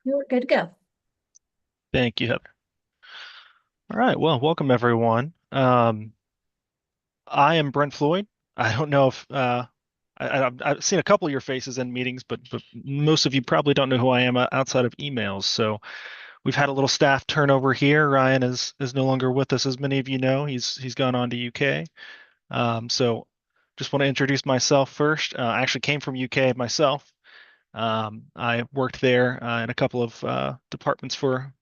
You're good to go. Thank you, Heather. All right, well, welcome everyone. I am Brent Floyd. I don't know if I've seen a couple of your faces in meetings, but most of you probably don't know who I am outside of emails. So we've had a little staff turnover here. Ryan is no longer with us, as many of you know. He's gone on to UK. So just want to introduce myself first. I actually came from UK myself. I worked there in a couple of departments for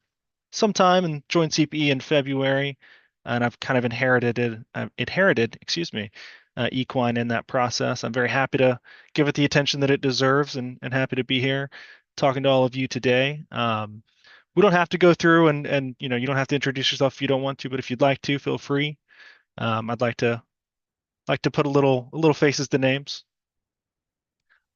sometime and joined CPE in February, and I've kind of inherited, excuse me, Equine in that process. I'm very happy to give it the attention that it deserves, and happy to be here talking to all of you today. We don't have to go through and you don't have to introduce yourself if you don't want to, but if you'd like to, feel free. I'd like to put a little faces to names.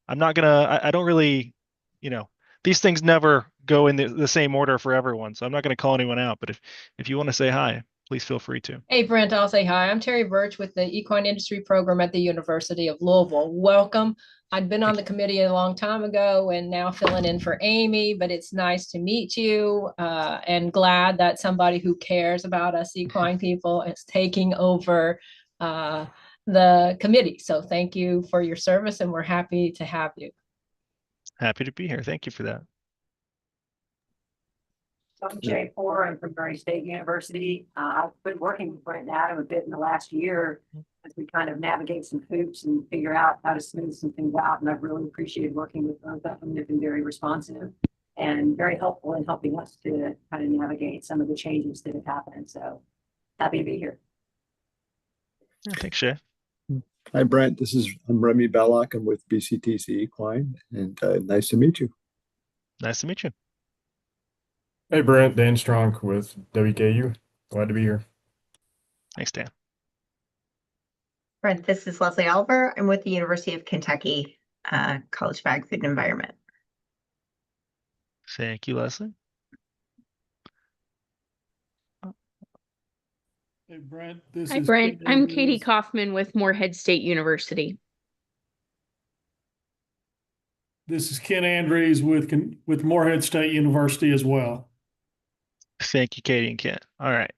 I'm not gonna. I don't really, you know, these things never go in the same order for everyone, so I'm not gonna call anyone out. But if you want to say hi, please feel free to. Hey, Brent, I'll say hi. I'm Terry Birch with the Equine Industry Program at the University of Louisville. Welcome. I'd been on Thank the you. committee a long time ago and now filling in for Amy, but it's nice to meet you and glad that somebody who cares about us equine people is taking over uh, the committee. So thank you for your service and we're happy to have you. Happy to be here. Thank you for that. I'm Jay Poor. I'm from Murray State University. I've been working with Brent and Adam a bit in the last year as we kind of navigate some hoops and figure out how to smooth some things out. And I've really appreciated working with both of them. They've been very responsive and very helpful in helping us to kind of navigate some of the changes that have happened. So happy to be here. Yeah, thanks, Shay. Hi, Brent. I'm Remy Belloc. I'm with BCTC Equine, and nice to meet you. Nice to meet you. Hey Brent, Dan Strong with WKU. Glad to be here. Thanks, Dan. Brent, this is Leslie Oliver. I'm with the University of Kentucky College of Ag Food and Environment. Thank you, Leslie. Hey Brent, this Hi, is Brent. Ken I'm Katie Andrews. Kaufman with Morehead State University. This is Ken Andrews with Morehead State University as well. Thank you, Katie and Ken. All right.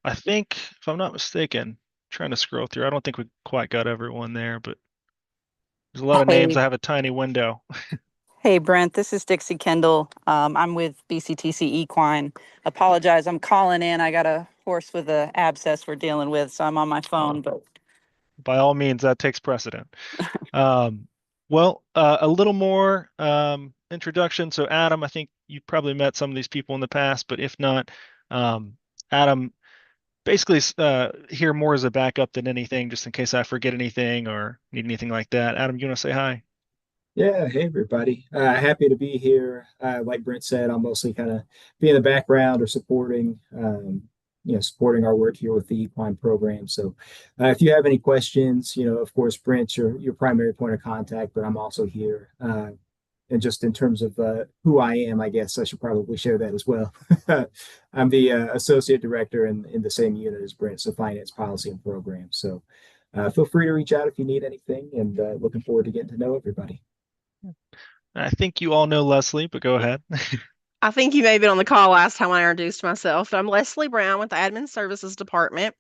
I think, if I'm not mistaken, trying to scroll through, I don't think we quite got everyone there, but there's a lot of names. Hey, I have a tiny window. hey, Brent, this is Dixie Kendall. I'm with BCTC Equine. Apologize, I'm calling in. I got a horse with a abscess we're dealing with, so I'm on my phone. Oh, But by all means, that takes precedent. Um, a little more introduction. So, Adam, I think you've probably met some of these people in the past, but if not, um, Adam, basically here more as a backup than anything, just in case I forget anything or need anything like that. Adam, you want to say hi? Yeah, hey everybody. Happy to be here. Like Brent said, I'll mostly kind of be in the background or supporting our work here with the equine program. So, if you have any questions, of course, Brent's your primary point of contact, but I'm also here. And just in terms of who I am, I guess I should probably share that as well. I'm the associate director in the same unit as Brent, so finance, policy, and program. So, feel free to reach out if you need anything, and looking forward to getting to know everybody. I think you all know Leslie, but go ahead. I think you may have been on the call last time I introduced myself. I'm Leslie Brown with the Admin Services Department.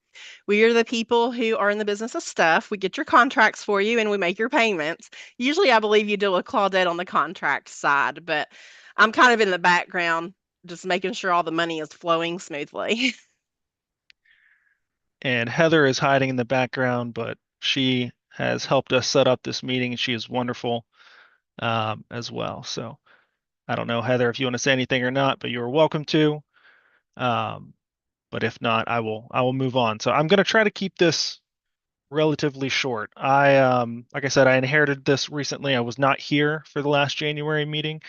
We are the people who are in the business of stuff. We get your contracts for you and we make your payments. Usually, I believe you deal with Claudette on the contract side, but I'm kind of in the background, just making sure all the money is flowing smoothly. And Heather is hiding in the background, but she has helped us set up this meeting, and she is wonderful as well. So I don't know, Heather, if you want to say anything or not, but you're welcome to. Um, but if not, I will move on. So I'm going to try to keep this relatively short. Like I said, I inherited this recently. I was not here for the last January meeting.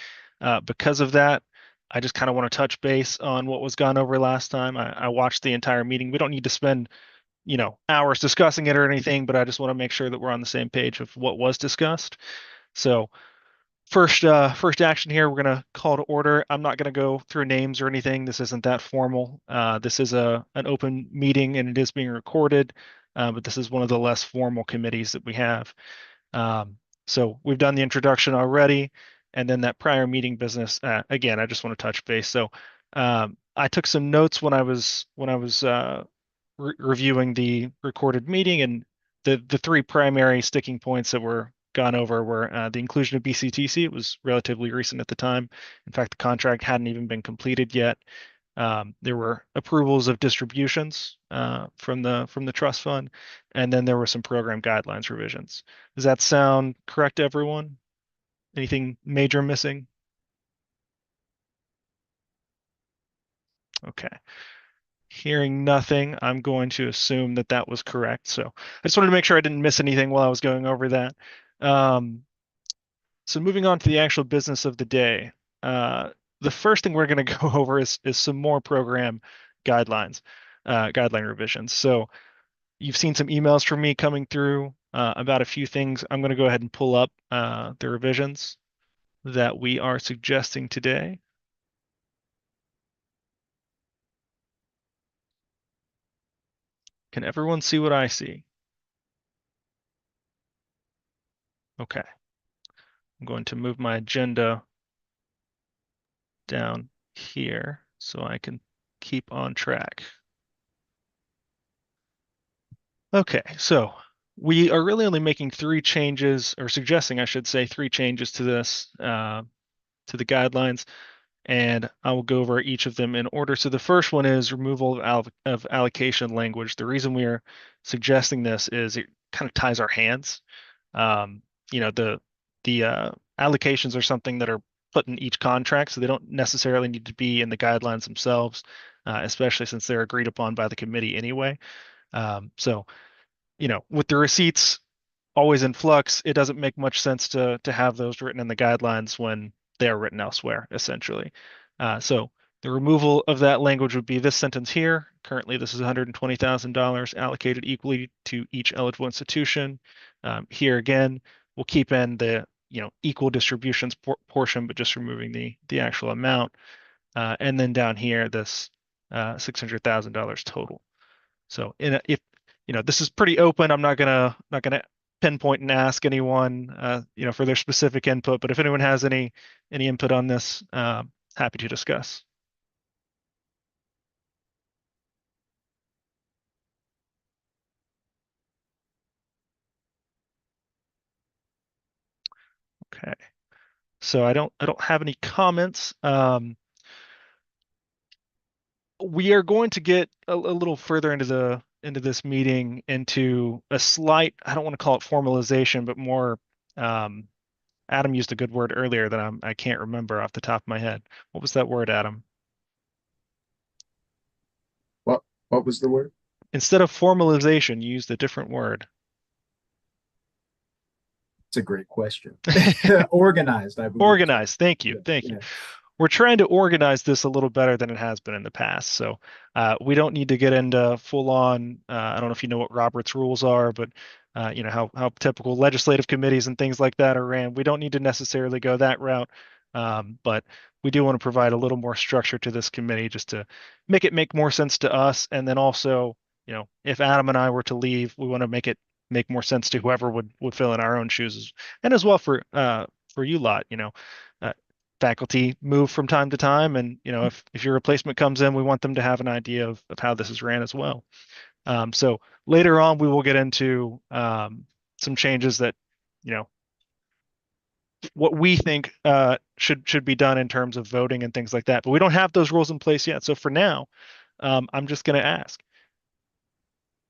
Because of that, I just kind of want to touch base on what was gone over last time. I watched the entire meeting. We don't need to spend, hours discussing it or anything, but I just want to make sure that we're on the same page of what was discussed. So first action here, we're gonna call to order. I'm not gonna go through names or anything. This isn't that formal. This is an open meeting and it is being recorded, but this is one of the less formal committees that we have. Um, so we've done the introduction already. and then that prior meeting business. Again, I just want to touch base. So I took some notes when I was reviewing the recorded meeting, and the three primary sticking points that were gone over were the inclusion of BCTC. It was relatively recent at the time. In fact, the contract hadn't even been completed yet. There were approvals of distributions from the trust fund, and then there were some program guidelines revisions. Does that sound correct to everyone? Anything major missing? Okay. Hearing nothing, I'm going to assume that that was correct. So I just wanted to make sure I didn't miss anything while I was going over that. So moving on to the actual business of the day. The first thing we're going to go over is some more program guidelines, guideline revisions. So you've seen some emails from me coming through about a few things. I'm going to go ahead and pull up the revisions that we are suggesting today. Can everyone see what I see? Okay. I'm going to move my agenda down here so I can keep on track. Okay, so we are really only making three changes, or suggesting, I should say, three changes to this, to the guidelines, and I will go over each of them in order. So the first one is removal of allocation language. The reason we are suggesting this is it kind of ties our hands. You know, the allocations are something that are put in each contract, so they don't necessarily need to be in the guidelines themselves, especially since they're agreed upon by the committee anyway. So, you know, with the receipts always in flux, it doesn't make much sense to have those written in the guidelines when they are written elsewhere, essentially. So the removal of that language would be this sentence here. Currently, this is $120,000 allocated equally to each eligible institution. Here again, we'll keep in the equal distributions portion, but just removing the actual amount. And then down here, this $600,000 total. So if this is pretty open, I'm not gonna pinpoint and ask anyone for their specific input, but if anyone has any input on this, happy to discuss. Okay, so I don't have any comments. We are going to get a little further into this meeting into a slight, I don't want to call it formalization, but more Adam used a good word earlier that I can't remember off the top of my head. What was that word, Adam? What was the word? Instead of formalization, you used a different word. It's a great question. Organized, I believe. Organized. Thank you. Thank you. We're trying to organize this a little better than it has been in the past. So we don't need to get into full on, I don't know if you know what Robert's rules are, but how typical legislative committees and things like that are ran. We don't need to necessarily go that route, but we do want to provide a little more structure to this committee just to make more sense to us. And then also, if Adam and I were to leave, we want to make more sense to whoever would fill in our own shoes, and as well for you lot, faculty move from time to time, and if your replacement comes in, we want them to have an idea of how this is ran as well. So later on, we will get into some changes that what we think should be done in terms of voting and things like that. But we don't have those rules in place yet. So for now, I'm just going to ask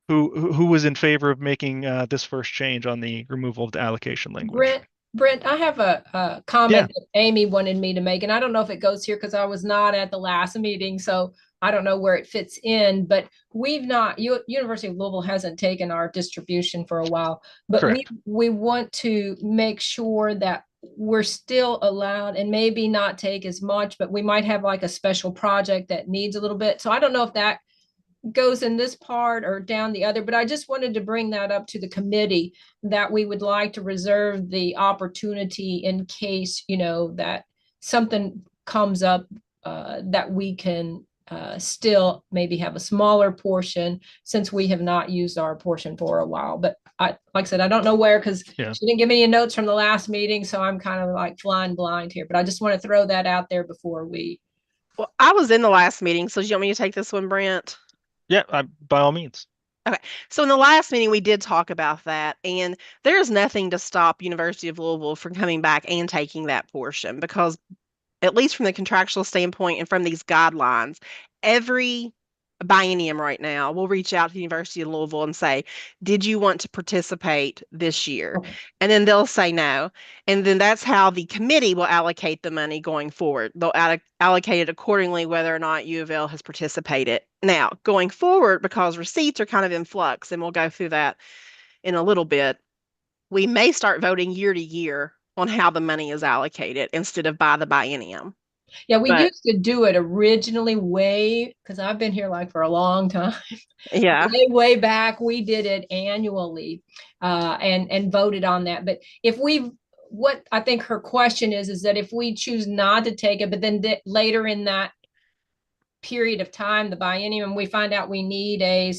who was in favor of making this first change on the removal of the allocation language. Brent, I have a comment that Amy wanted me to make, and I don't know if it goes here because I was not at the last meeting, so I don't know where it fits in, but University of Louisville hasn't taken our distribution for a while, but we want to make sure that we're still allowed, and maybe not take as much, but we might have like a special project that needs a little bit. So I don't know if that goes in this part or down the other, but I just wanted to bring that up to the committee that we would like to reserve the opportunity in case, that something comes up that we can still maybe have a smaller portion since we have not used our portion for a while. But like I said, I don't know where because she didn't give me any notes from the last meeting. So I'm kind of like flying blind here. But I just want to throw that out there before we. Well, I was in the last meeting, so do you want me to take this one, Brent? Yeah, by all means. Okay. So in the last meeting, we did talk about that, and there's nothing to stop University of Louisville from coming back and taking that portion because at least from the contractual standpoint and from these guidelines, every biennium right now will reach out to the University of Louisville and say, did you want to participate this year? Okay. And then they'll say no. And then that's how the committee will allocate the money going forward. They'll allocate it accordingly whether or not U of L has participated. Now, going forward, because receipts are kind of in flux, and we'll go through that in a little bit, we may start voting year to year on how the money is allocated instead of by the biennium. Yeah, we But- used to do it originally way, because I've been here like for a long time. Yeah. Way back, we did it annually and voted on that. But what I think her question is that if we choose not to take it, but then later in that period of time, the biennium, we find out we need a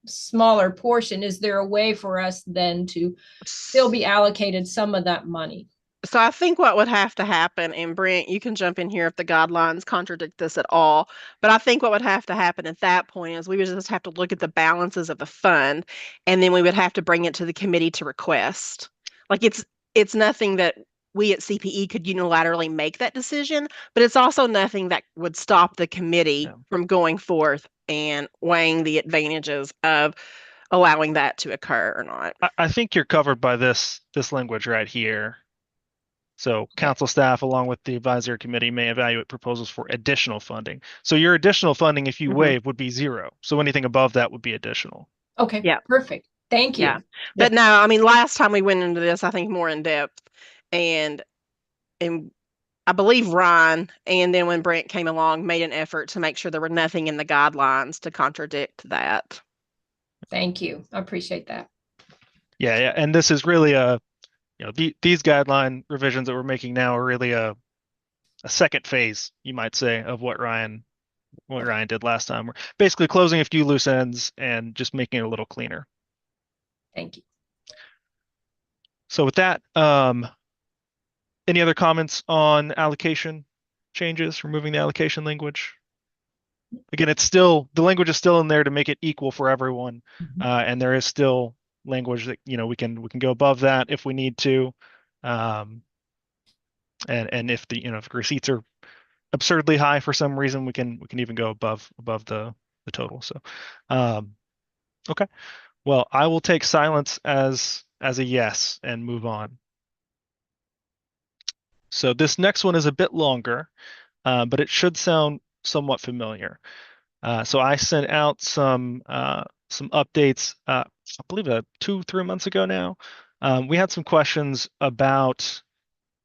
smaller portion, is there a way for us then to still be allocated some of that money? So I think what would have to happen, and Brent, you can jump in here if the guidelines contradict this at all, but I think what would have to happen at that point is we would just have to look at the balances of the fund, and then we would have to bring it to the committee to request. Like it's nothing that we at CPE could unilaterally make that decision, but it's also nothing that would stop the committee from going forth and weighing the advantages of allowing that to occur or not. I think you're covered by this language right here. So council staff, along with the advisory committee, may evaluate proposals for additional funding. So your additional funding, if you waive, would be zero. So anything above that would be additional. Okay. Yeah. Perfect. Thank you. Yeah. But no, I mean, last time we went into this, I think more in depth, and I believe Ryan, and then when Brent came along, made an effort to make sure there were nothing in the guidelines to contradict that. Thank you. I appreciate that. Yeah. And this is really these guideline revisions that we're making now are really a second phase, you might say, of what Ryan did last time. We're basically closing a few loose ends and just making it a little cleaner. Thank you. So with that, any other comments on allocation changes, removing the allocation language? Again, the language is still in there to make it equal for everyone. And there is still language that, we can go above that if we need to. And if if receipts are absurdly high for some reason, we can even go above the total. So, okay. Well, I will take silence as a yes and move on. So this next one is a bit longer, but it should sound somewhat familiar. So I sent out some updates, I believe 2-3 months ago now. We had some questions about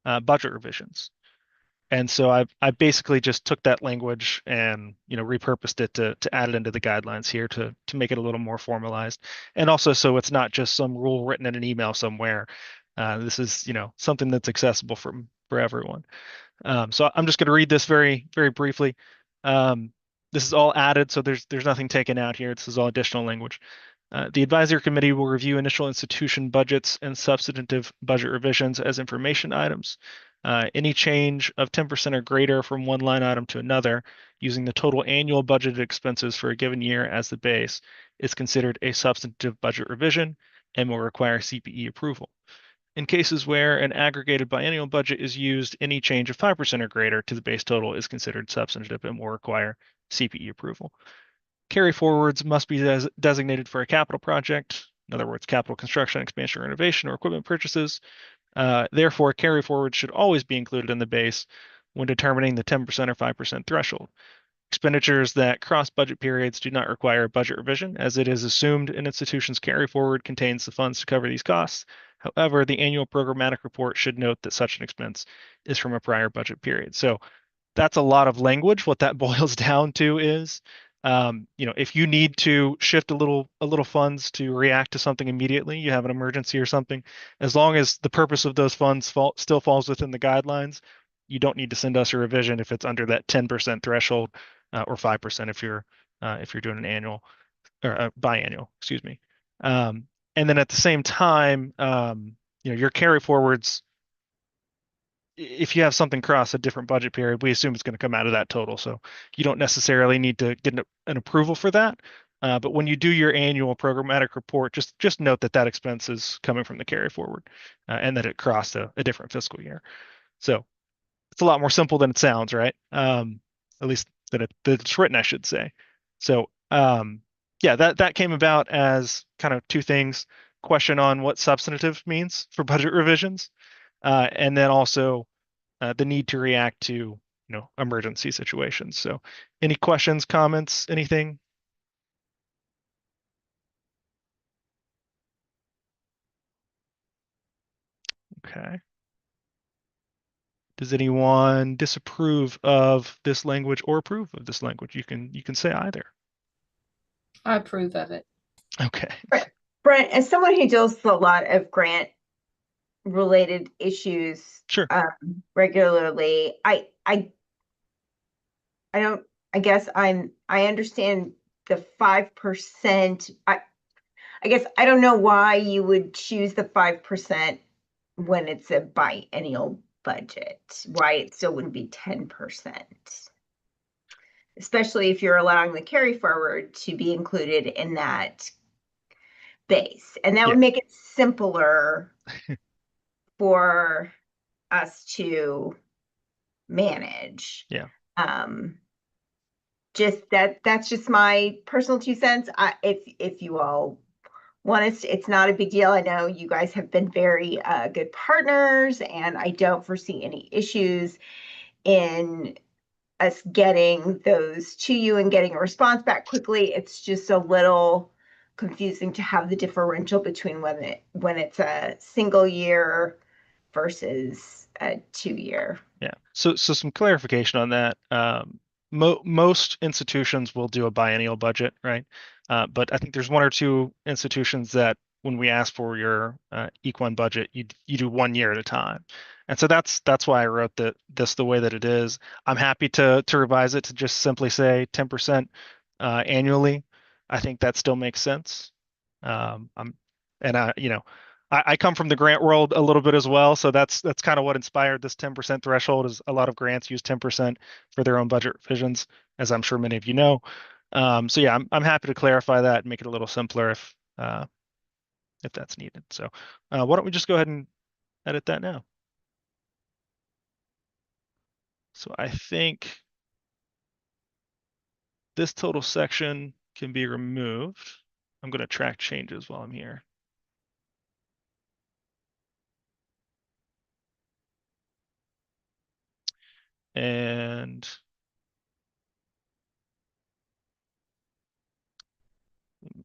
budget revisions. And so I basically just took that language and repurposed it to add it into the guidelines here to make it a little more formalized, and also so it's not just some rule written in an email somewhere. This is something that's accessible for everyone. So I'm just going to read this very, very briefly. This is all added, so there's nothing taken out here. This is all additional language. The advisory committee will review initial institution budgets and substantive budget revisions as information items. Any change of 10% or greater from one line item to another using the total annual budgeted expenses for a given year as the base is considered a substantive budget revision and will require CPE approval. In cases where an aggregated biennial budget is used, any change of 5% or greater to the base total is considered substantive and will require CPE approval. Carry forwards must be designated for a capital project, in other words, capital construction, expansion, or renovation, or equipment purchases. Therefore, carry forwards should always be included in the base when determining the 10% or 5% threshold. Expenditures that cross budget periods do not require a budget revision, as it is assumed an institution's carry forward contains the funds to cover these costs. However, the annual programmatic report should note that such an expense is from a prior budget period. So that's a lot of language. What that boils down to is, if you need to shift a little funds to react to something immediately, you have an emergency or something, as long as the purpose of those funds still falls within the guidelines, you don't need to send us a revision if it's under that 10% threshold. or 5% if you're doing an annual or biannual, excuse me. And then at the same time, your carry forwards, if you have something cross a different budget period, we assume it's going to come out of that total. So you don't necessarily need to get an approval for that. But when you do your annual programmatic report, just note that that expense is coming from the carry forward and that it crossed a different fiscal year. So it's a lot more simple than it sounds, right? At least that it's written, I should say. So yeah, that came about as kind of two things: question on what substantive means for budget revisions, and then also the need to react to emergency situations. So, any questions, comments, anything? Okay. Does anyone disapprove of this language or approve of this language? You can say either. I approve of it. Okay. Brent, as someone who deals with a lot of grant related issues Sure. Regularly, I don't, I guess I understand the 5%. I guess I don't know why you would choose the 5% when it's a biennial budget, why it still wouldn't be 10%. Especially if you're allowing the carry forward to be included in that base. And that would make it simpler for us to manage. Yeah. Just that's just my personal 2 cents. If you all want us, it's not a big deal. I know you guys have been very good partners, and I don't foresee any issues in us getting those to you and getting a response back quickly. It's just a little confusing to have the differential between when it's a single year versus a 2-year. Yeah. So some clarification on that. Most institutions will do a biennial budget, right? But I think there's one or two institutions that when we ask for your Equine budget, you do 1 year at a time. And so that's why I wrote this the way that it is. I'm happy to revise it to just simply say 10% annually. I think that still makes sense. I come from the grant world a little bit as well, so that's kind of what inspired this 10% threshold. Is a lot of grants use 10% for their own budget revisions, as I'm sure many of you know. So yeah, I'm happy to clarify that and make it a little simpler if that's needed. So why don't we just go ahead and edit that now? So I think this total section can be removed. I'm going to track changes while I'm here. And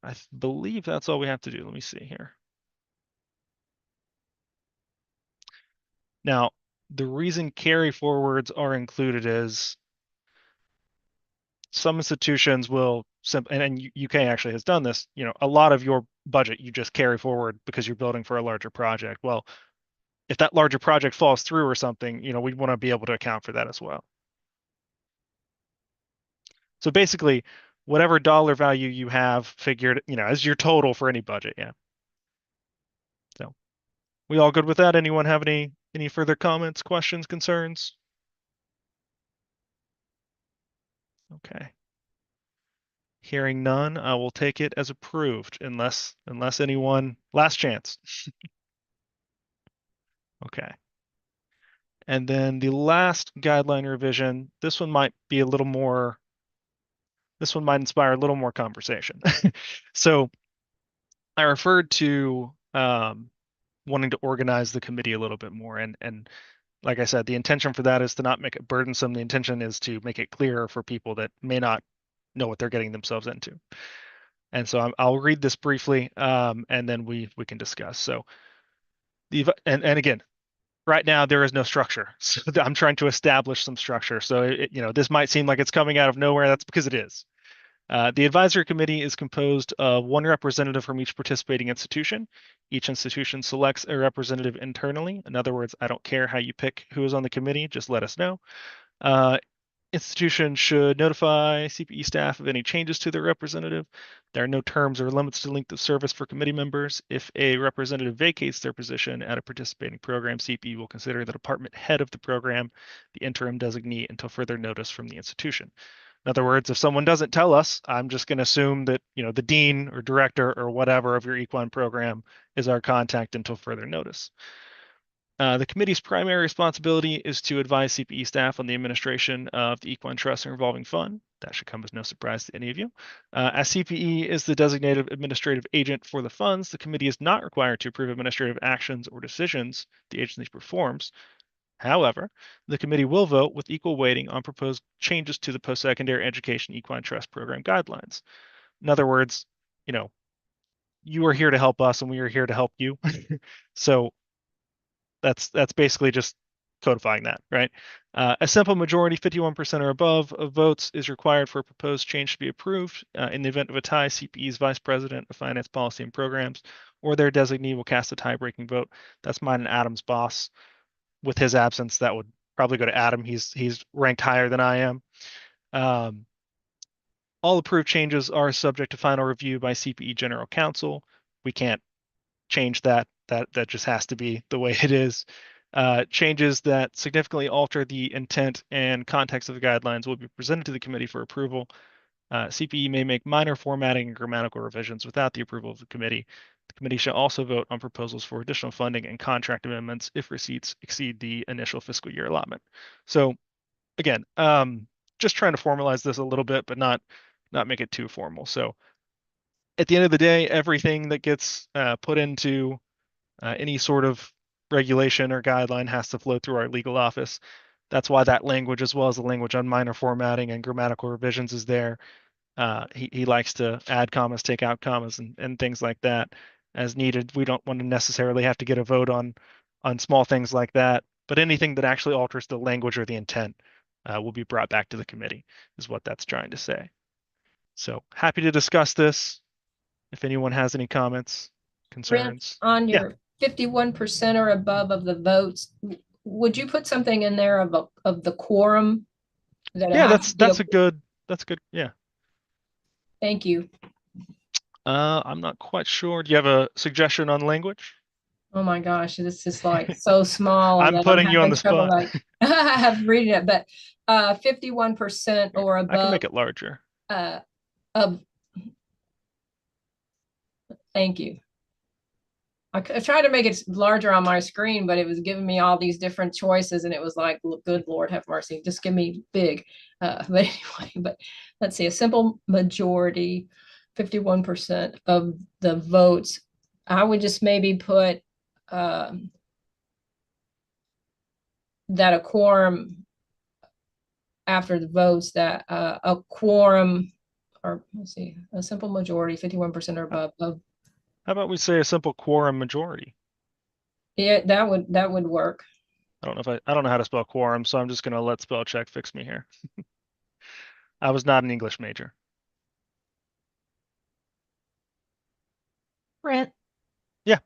I believe that's all we have to do. Let me see here. Now, the reason carry forwards are included is some institutions will and UK actually has done this, a lot of your budget you just carry forward because you're building for a larger project. Well, if that larger project falls through or something, we want to be able to account for that as well. So basically, whatever dollar value you have figured, as your total for any budget, yeah. So we all good with that? Anyone have any further comments, questions, concerns? Okay. Hearing none, I will take it as approved unless anyone, last chance. Okay. And then the last guideline revision, this one might inspire a little more conversation. So I referred to wanting to organize the committee a little bit more. And like I said, the intention for that is to not make it burdensome. The intention is to make it clearer for people that may not know what they're getting themselves into. And so I'll read this briefly, and then we can discuss. So and again, right now there is no structure. So I'm trying to establish some structure. So this might seem like it's coming out of nowhere. That's because it is. The advisory committee is composed of one representative from each participating institution. Each institution selects a representative internally. In other words, I don't care how you pick who is on the committee, just let us know. institution should notify CPE staff of any changes to their representative. There are no terms or limits to length of service for committee members. If a representative vacates their position at a participating program, CPE will consider the department head of the program the interim designee until further notice from the institution. In other words, if someone doesn't tell us, I'm just going to assume that, the dean or director or whatever of your equine program is our contact until further notice. The committee's primary responsibility is to advise CPE staff on the administration of the Equine Trust and Revolving Fund. That should come as no surprise to any of you. As CPE is the designated administrative agent for the funds, the committee is not required to approve administrative actions or decisions the agency performs. However, the committee will vote with equal weighting on proposed changes to the post-secondary education equine trust program guidelines. In other words, you are here to help us and we are here to help you. So that's basically just codifying that, right? A simple majority, 51% or above of votes, is required for a proposed change to be approved. In the event of a tie, CPE's Vice President of Finance Policy and Programs or their designee will cast a tie-breaking vote. That's mine and Adam's boss. With his absence, that would probably go to Adam. He's ranked higher than I am. All approved changes are subject to final review by CPE General Counsel. We can't change that. That just has to be the way it is. Changes that significantly alter the intent and context of the guidelines will be presented to the committee for approval. CPE may make minor formatting and grammatical revisions without the approval of the committee. The committee shall also vote on proposals for additional funding and contract amendments if receipts exceed the initial fiscal year allotment. So again, just trying to formalize this a little bit, but not make it too formal. So at the end of the day, everything that gets put into any sort of regulation or guideline has to flow through our legal office. That's why that language, as well as the language on minor formatting and grammatical revisions, is there. He likes to add commas, take out commas, and things like that as needed. We don't want to necessarily have to get a vote on small things like that, but anything that actually alters the language or the intent will be brought back to the committee, is what that's trying to say. So happy to discuss this. If anyone has any comments, concerns. On your 51% or above of the votes, would you put something in there of the quorum? Yeah, that's good. Yeah. Thank you. I'm not quite sure. Do you have a suggestion on language? Oh my gosh, this is like so small. I'm putting you on the spot. I have reading it, but 51% or above. I can make it larger. Thank you. I tried to make it larger on my screen, but it was giving me all these different choices, and it was like, good Lord, have mercy, just give me big. But anyway, but let's see, a simple majority, 51% of the votes. I would just maybe put that a quorum after the votes, that a quorum, or let's see, a simple majority, 51% or above of. How about we say a simple quorum majority? Yeah, that would work. I don't know how to spell quorum, so I'm just gonna let spell check fix me here. I was not an English major. Brent. Yeah.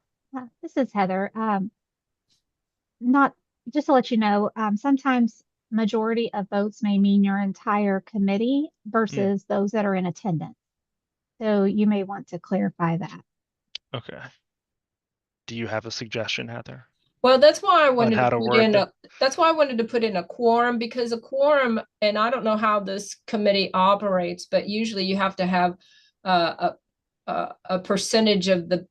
This is Heather. Not just to let you know, sometimes majority of votes may mean your entire committee versus those that are in attendance. So you may want to clarify that. Okay. Do you have a suggestion, Heather? Well, that's why I wanted to put in that's why I wanted to put in a quorum, because a quorum, and I don't know how this committee operates, but usually you have to have a percentage of the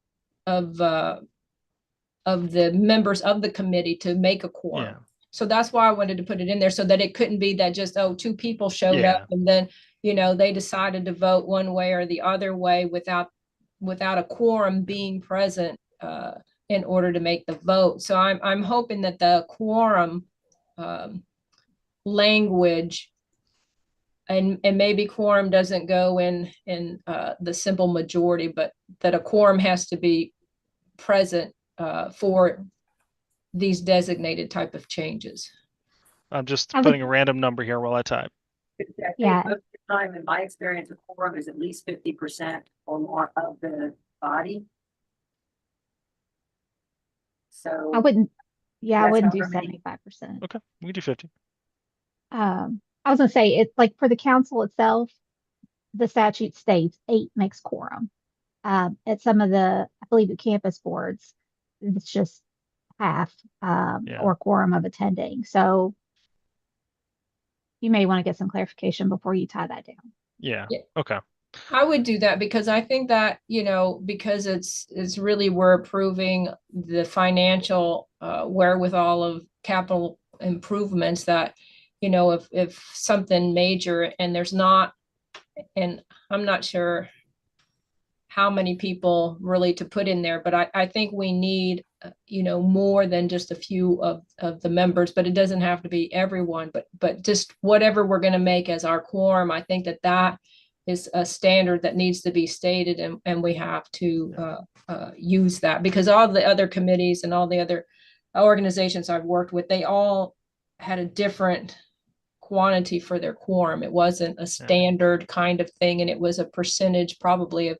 members of the committee to make a quorum. Yeah. So that's why I wanted to put it in there, so that it couldn't be that just, two people showed up and then, they decided to vote one way or the other way without a quorum being present in order to make the vote. So I'm hoping that the quorum language, and maybe quorum doesn't go in the simple majority, but that a quorum has to be present for these designated type of changes. I'm just putting a random number here while I type. Yeah. Most of the time, in my experience, a quorum is at least 50% or more of the body. So I wouldn't do that's how many- 75%. Okay, we can do 50. I was gonna say, it's like for the council itself, the statute states 8 makes quorum. At some of I believe the campus boards, it's just half, Yeah. or quorum of attending. So you may want to get some clarification before you tie that down. Yeah. Yeah. Okay. I would do that because I think that, because it's really we're approving the financial wherewithal of capital improvements that, if something major and there's not, and I'm not sure how many people really to put in there, but I think we need, more than just a few of the members, but it doesn't have to be everyone, but just whatever we're going to make as our quorum. I think that is a standard that needs to be stated, and we have to use that, because all the other committees and all the other organizations I've worked with, they all had a different quantity for their quorum. It wasn't a standard kind of thing, and it was a percentage probably of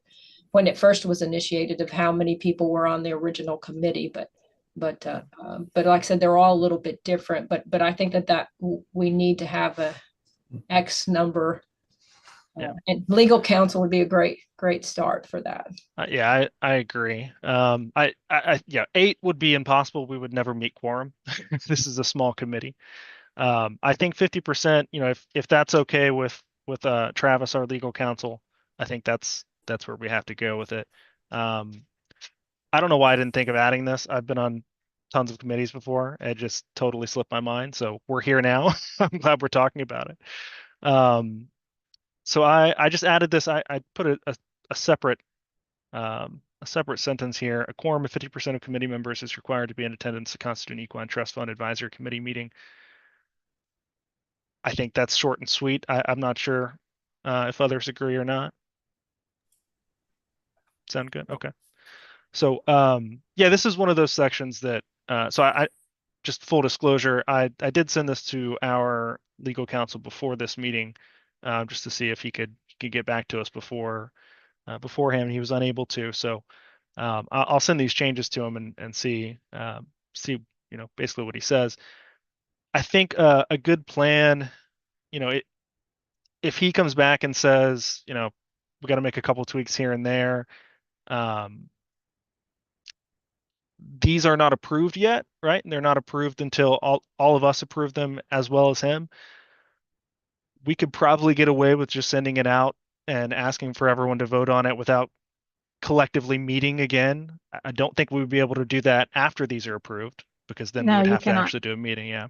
when it first was initiated of how many people were on the original committee. But like I said, they're all a little bit different. But I think that we need to have a X number. And legal counsel would be a great start for that. Yeah, I agree. Yeah, 8 would be impossible. We would never meet quorum. This is a small committee. I think 50%, if that's okay with Travis, our legal counsel, I think that's where we have to go with it. I don't know why I didn't think of adding this. I've been on tons of committees before. It just totally slipped my mind. So we're here now. I'm glad we're talking about it. So I just added this. I put a separate sentence here. A quorum of 50% of committee members is required to be in attendance to constitute an Equine Trust Fund Advisory Committee meeting. I think that's short and sweet. I'm not sure if others agree or not. Sound good? Okay. So yeah, this is one of those sections that so I just full disclosure, I did send this to our legal counsel before this meeting, just to see if he could get back to us beforehand. He was unable to, so I'll send these changes to him and see basically what he says. I think a good plan, if he comes back and says, we got to make a couple tweaks here and there, these are not approved yet, right? And they're not approved until all of us approve them as well as him. We could probably get away with just sending it out and asking for everyone to vote on it without collectively meeting again. I don't think we would be able to do that after these are approved, because then we No, would you have to cannot. actually do a meeting. Yeah.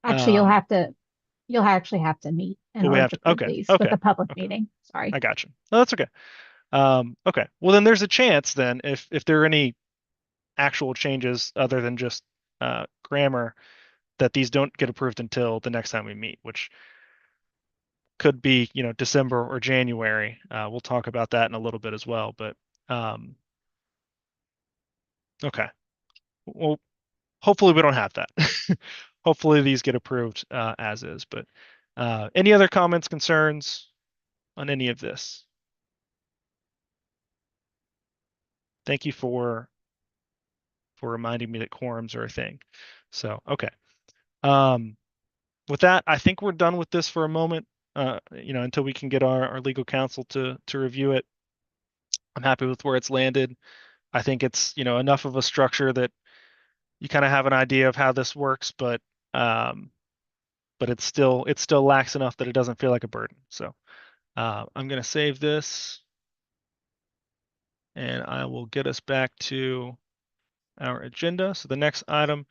Actually, you'll actually have to meet in Well, we order have to to. approve Okay. these Okay. with a public Okay. meeting. Sorry. I got you. No, that's okay. Okay. Well, then there's a chance then if there are any actual changes other than just grammar, that these don't get approved until the next time we meet, which could be, December or January. We'll talk about that in a little bit as well. But okay. Well, hopefully we don't have that. Hopefully these get approved as is. But any other comments, concerns on any of this? Thank you for reminding me that quorums are a thing. So, okay. With that, I think we're done with this for a moment, until we can get our legal counsel to review it. I'm happy with where it's landed. I think it's, enough of a structure that you kind of have an idea of how this works, but it still lax enough that it doesn't feel like a burden. So I'm going to save this, and I will get us back to our agenda. So the next item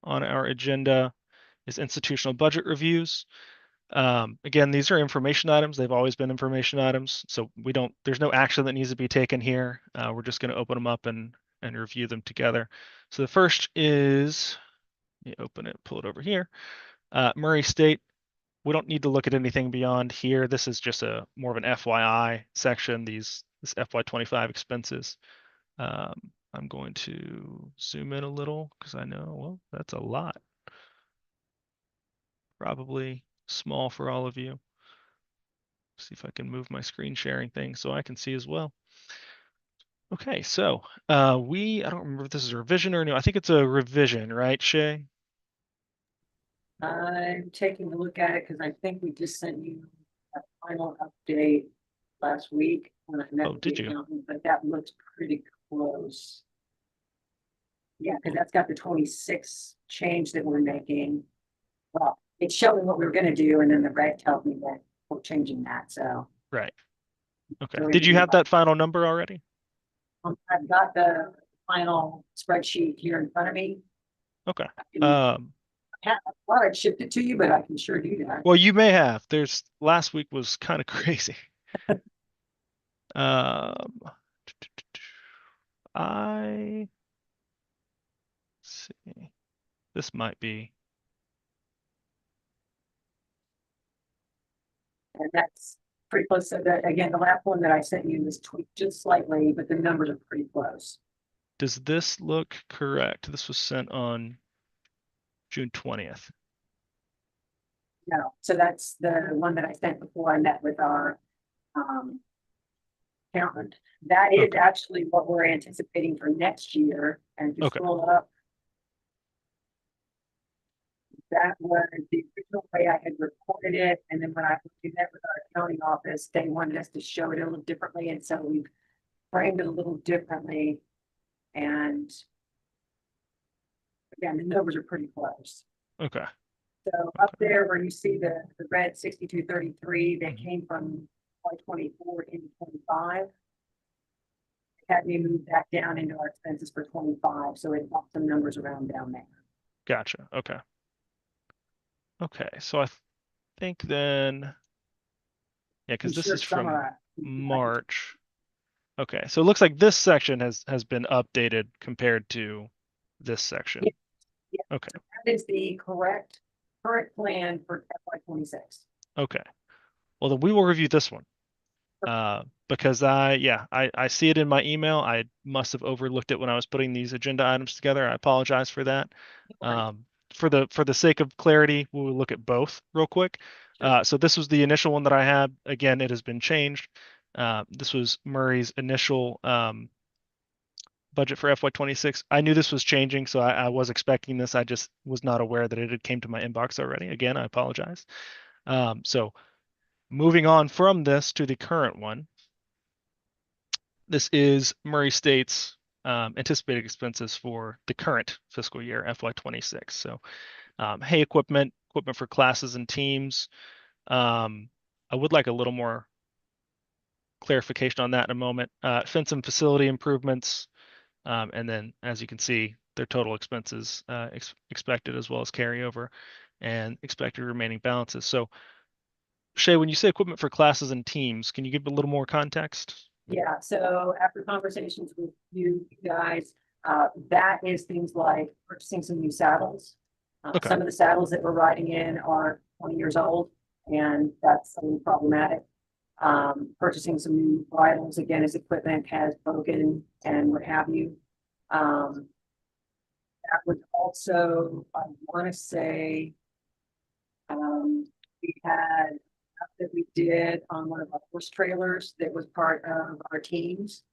on our agenda is institutional budget reviews. Again, these are information items. They've always been information items. So there's no action that needs to be taken here. We're just going to open them up and review them together. So the first is, let me open it, pull it over here. Murray State. We don't need to look at anything beyond here. This is just more of an FYI section, this FY25 expenses. I'm going to zoom in a little because I know, well, that's a lot. Probably small for all of you. See if I can move my screen sharing thing so I can see as well. Okay, so I don't remember if this is a revision or no. I think it's a revision, right, Shay? I'm taking a look at it because I think we just sent you a final update last week when I met Oh, with the did you? accountant, but that looks pretty close. Yeah, because that's got the 26 change that we're making. Well, it's showing what we were gonna do, and then the red tells me that we're changing that, so. Right. Okay. So Did you have that final number already? I've got the final spreadsheet here in front of me. Okay. I thought I'd shipped it to you, but I can sure do that. Well, you may have. Last week was kind of crazy. I see. This might be. And that's pretty close. So that, again, the last one that I sent you was tweaked just slightly, but the numbers are pretty close. Does this look correct? This was sent on June 20th. No, so that's the one that I sent before I met with our accountant. That is Okay. actually what we're anticipating for next year. And just Okay. scroll up. That was the original way I had reported it, and then when I did that with our accounting office, they wanted us to show it a little differently, and so we framed it a little differently. And again, the numbers are pretty close. Okay. So up there where you see the red 6233, that Mhm. came from 2024 into 25. Had me move that down into our expenses for 25, so it bumped some numbers around down there. Gotcha. Okay. Okay. So I think then, yeah, because this Sure is from summarize. March. Okay. So it looks like this section has been updated compared to this section. Yeah. Okay. That is the current plan for FY 26. Okay. Well, then we will review this one. Because I see it in my email. I must have overlooked it when I was putting these agenda items together. I apologize for that. For the sake of clarity, we'll look at both real quick. Sure. So this was the initial one that I had. Again, it has been changed. This was Murray's initial budget for FY26. I knew this was changing, so I was expecting this. I just was not aware that it had came to my inbox already. Again, I apologize. So moving on from this to the current one. This is Murray State's anticipated expenses for the current fiscal year, FY26. So, hay equipment for classes and teams. I would like a little more clarification on that in a moment. Fence and facility improvements. And then, as you can see, their total expenses expected as well as carryover and expected remaining balances. So, Shay, when you say equipment for classes and teams, can you give a little more context? Yeah, so after conversations with you guys, that is things like purchasing some new saddles. Okay. Some of the saddles that we're riding in are 20 years old, and that's a little problematic. Purchasing some new bridles, again, as equipment has broken and what have you. That was also, I want to say, we had that we did on one of our horse trailers that was part of our teams.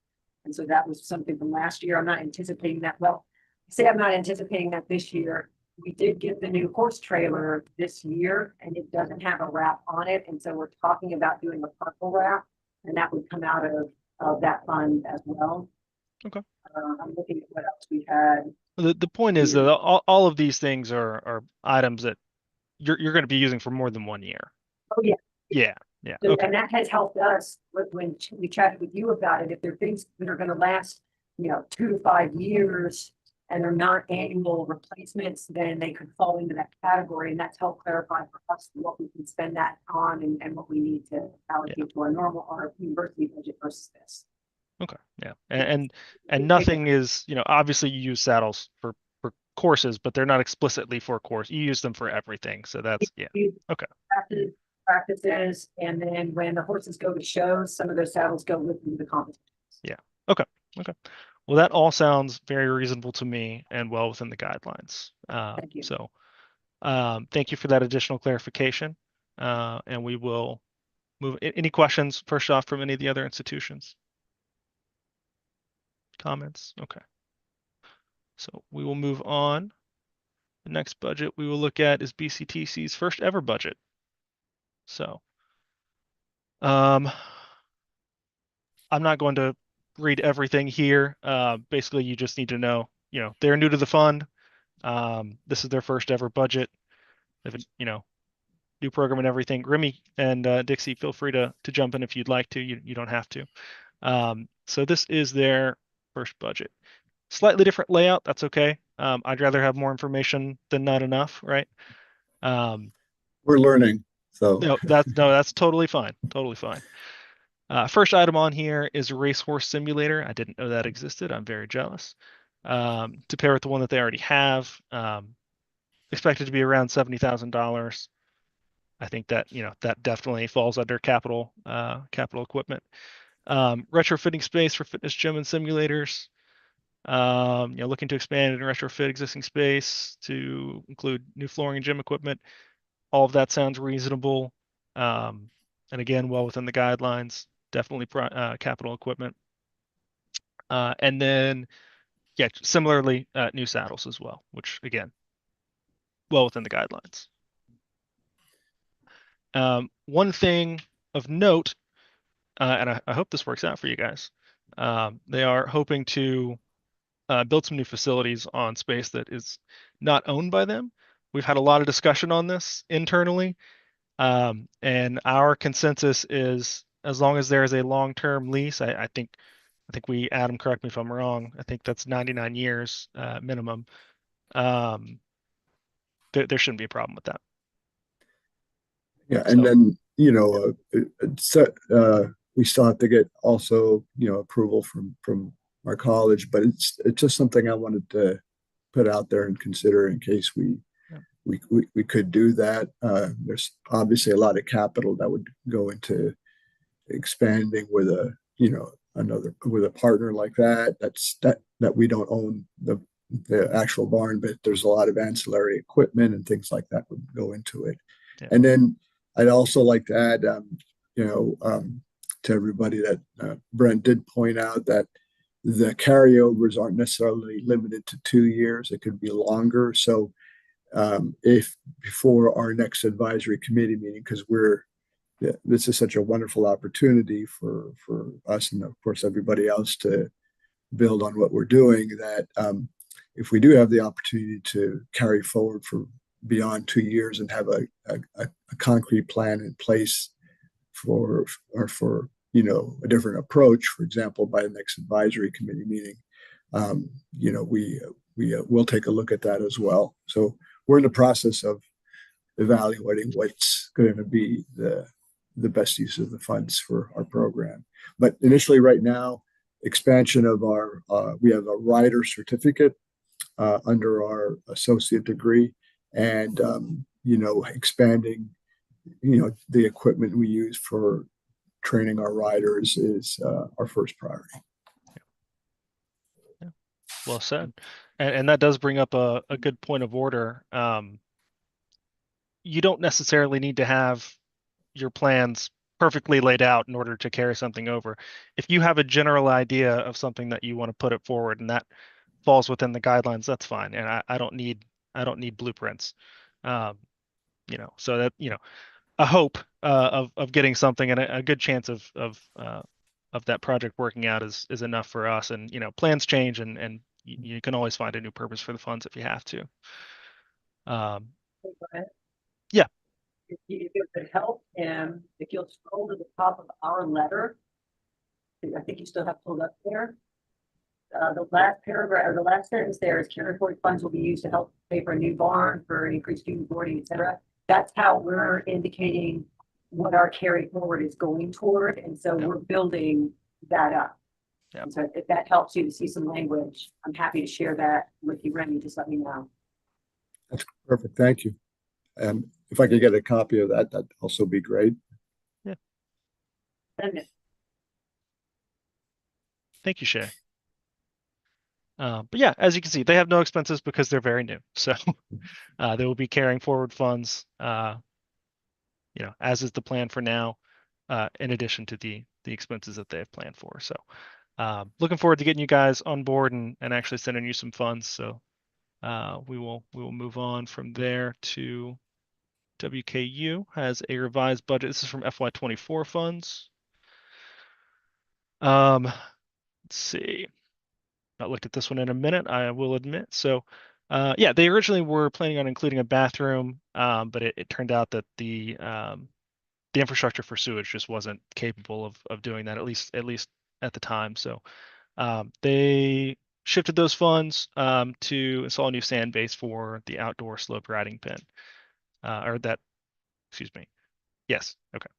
And so that was something from last year. I'm not anticipating that. Well, I say I'm not anticipating that this year. We did get the new horse trailer this year and it doesn't have a wrap on it. And so we're talking about doing a purple wrap and that would come out of that fund as well. Okay. I'm looking at what else we had. The point is that all of these things are items that you're going to be using for more than 1 year. Oh, yeah. Yeah. Yeah. So, Okay. and that has helped us when we chatted with you about it. If there are things that are going to last, 2 to 5 years and they're not annual replacements, then they could fall into that category. And that's helped clarify for us what we can spend that on and what we need to allocate to our university budget versus this. Okay. Yeah. And nothing is, obviously you use saddles for courses, but they're not explicitly for course. You use them for everything. So that's, yeah. Okay. Practices, and then when the horses go to shows, some of those saddles go with them to the competitions. Yeah. Okay. Okay. Well, that all sounds very reasonable to me and well within the guidelines. Thank you. So, thank you for that additional clarification. And we will move. Any questions first off from any of the other institutions? Comments? Okay. So we will move on The next budget we will look at is BCTC's first ever budget. So, I'm not going to read everything here. Basically, you just need to know, they're new to the fund. This is their first ever budget. They've, new program and everything. Remy and Dixie, feel free to jump in if you'd like to. You don't have to. So this is their first budget. Slightly different layout. That's okay. I'd rather have more information than not enough, right? We're learning, so No, that's totally fine. Totally fine. First item on here is a racehorse simulator. I didn't know that existed. I'm very jealous. To pair with the one that they already have, expected to be around $70,000. I think that that definitely falls under capital equipment. Retrofitting space for fitness gym and simulators. Looking to expand and retrofit existing space to include new flooring and gym equipment. All of that sounds reasonable. And again, well within the guidelines. Definitely capital equipment. And then, yeah, similarly, new saddles as well, which again, well within the guidelines. One thing of note, and I hope this works out for you guys, they are hoping to build some new facilities on space that is not owned by them. We've had a lot of discussion on this internally, and our consensus is as long as there is a long-term lease, I think we, Adam, correct me if I'm wrong, I think that's 99 years minimum. There shouldn't be a problem with that. Yeah, and then we still have to get also approval from our college, but it's just something I wanted to put out there and consider in case we could do that. There's obviously a lot of capital that would go into expanding with with a partner like that. That we don't own the actual barn, but there's a lot of ancillary equipment and things like that would go into it. Yeah. And then I'd also like to add, to everybody that Brent did point out that the carryovers aren't necessarily limited to 2 years; it could be longer. So, if before our next advisory committee meeting, because this is such a wonderful opportunity for us and of course everybody else to build on what we're doing, that if we do have the opportunity to carry forward for beyond 2 years and have a concrete plan in place for a different approach, for example, by the next advisory committee meeting, we will take a look at that as well. So we're in the process of evaluating what's going to be the best use of the funds for our program. But initially, right now, expansion of we have a rider certificate under our associate degree, and expanding the equipment we use for training our riders is our first priority. Yeah. Well said. And that does bring up a good point of order. You don't necessarily need to have your plans perfectly laid out in order to carry something over. If you have a general idea of something that you want to put it forward and that falls within the guidelines, that's fine. And I don't need blueprints. So that a hope of getting something and a good chance of that project working out is enough for us. And plans change, and you can always find a new purpose for the funds if you have to. Yeah. If it would help him, if you'll scroll to the top of our letter, I think you still have pulled up there. The last paragraph or the last sentence there is carry forward funds will be used to help pay for a new barn, for increased student boarding, etc. That's how we're indicating what our carry forward is going toward. And so we're building that up. And so if that helps you to see some language, I'm happy to share that with you, Remy. Just let me know. That's perfect. Thank you. And if I could get a copy of that, that'd also be great. Yeah. Send it. Thank you, Shay. But yeah, as you can see, they have no expenses because they're very new. So they will be carrying forward funds, as is the plan for now, in addition to the expenses that they have planned for. So looking forward to getting you guys on board and actually sending you some funds. So we will move on from there to WKU has a revised budget. This is from FY24 funds. Let's see. Not looked at this one in a minute, I will admit. So, yeah, they originally were planning on including a bathroom, but it turned out that the infrastructure for sewage just wasn't capable of doing that, at least at the time. So, they shifted those funds to install a new sand base for the outdoor slope riding pin, excuse me. Yes, okay.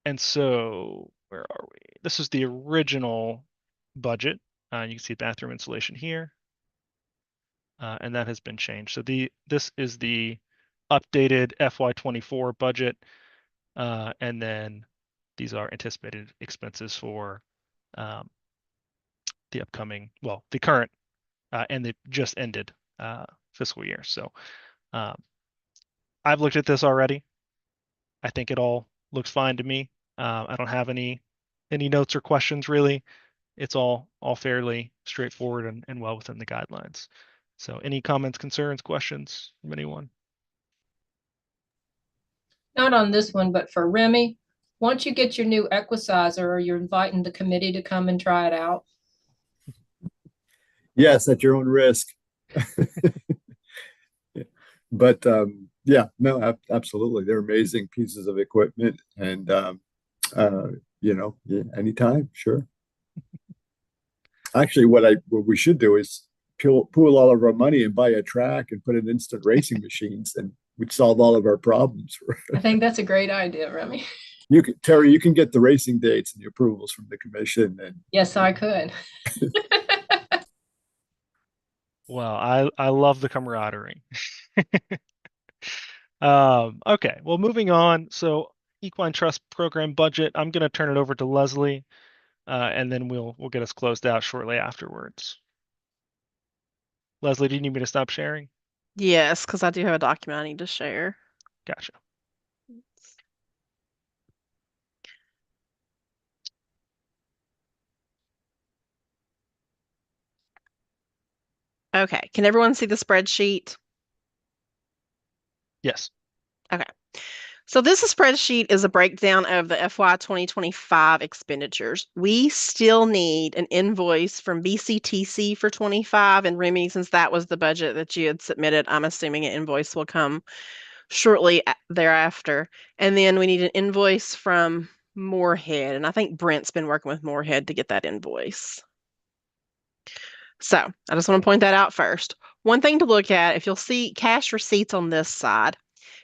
And so where are we? This is the original budget. You can see bathroom installation here, and that has been changed. So this is the updated FY24 budget, and then these are anticipated expenses for the upcoming, well, the current and the just ended fiscal year. So I've looked at this already. I think it all looks fine to me. I don't have any notes or questions really. It's all fairly straightforward and well within the guidelines. So any comments, concerns, questions from anyone? Not on this one, but for Remy, once you get your new Equicizer, are you inviting the committee to come and try it out? Yes, at your own risk. But yeah, no, absolutely. They're amazing pieces of equipment, and yeah, anytime, sure. Actually, what we should do is pool all of our money and buy a track and put in instant racing machines, and we'd solve all of our problems. I think that's a great idea, Remy. Terry, you can get the racing dates and the approvals from the commission, and yes, I could. Well, I love the camaraderie. Okay, well, moving on. So Equine Trust Program budget, I'm going to turn it over to Leslie, and then we'll get us closed out shortly afterwards. Leslie, do you need me to stop sharing? Yes, because I do have a document I need to share. Gotcha. Okay, can everyone see the spreadsheet? Yes. Okay. So this spreadsheet is a breakdown of the FY 2025 expenditures. We still need an invoice from BCTC for 25, and Remy, since that was the budget that you had submitted, I'm assuming an invoice will come shortly thereafter. And then we need an invoice from Moorhead, and I think Brent's been working with Moorhead to get that invoice. So I just want to point that out first. One thing to look at, if you'll see cash receipts on this side,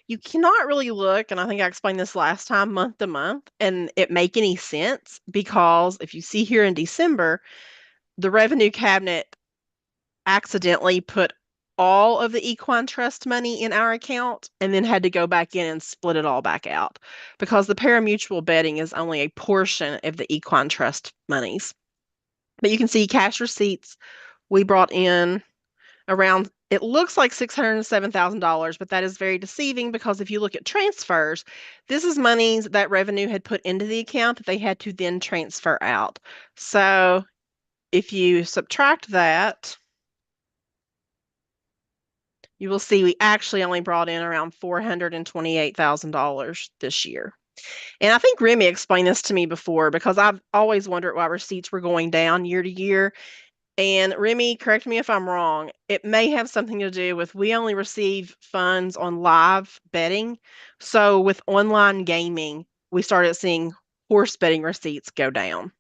you cannot really look, and I think I explained this last time, month to month, and it make any sense because if you see here in December, the revenue cabinet accidentally put all of the Equine Trust money in our account and then had to go back in and split it all back out because the parimutuel betting is only a portion of the Equine Trust monies. But you can see cash receipts we brought in around, it looks like $607,000, but that is very deceiving because if you look at transfers, this is monies that revenue had put into the account that they had to then transfer out. So if you subtract that, you will see we actually only brought in around $428,000 this year. And I think Remy explained this to me before because I've always wondered why receipts were going down year to year. And Remy, correct me if I'm wrong, it may have something to do with we only receive funds on live betting. So with online gaming, we started seeing horse betting receipts go down.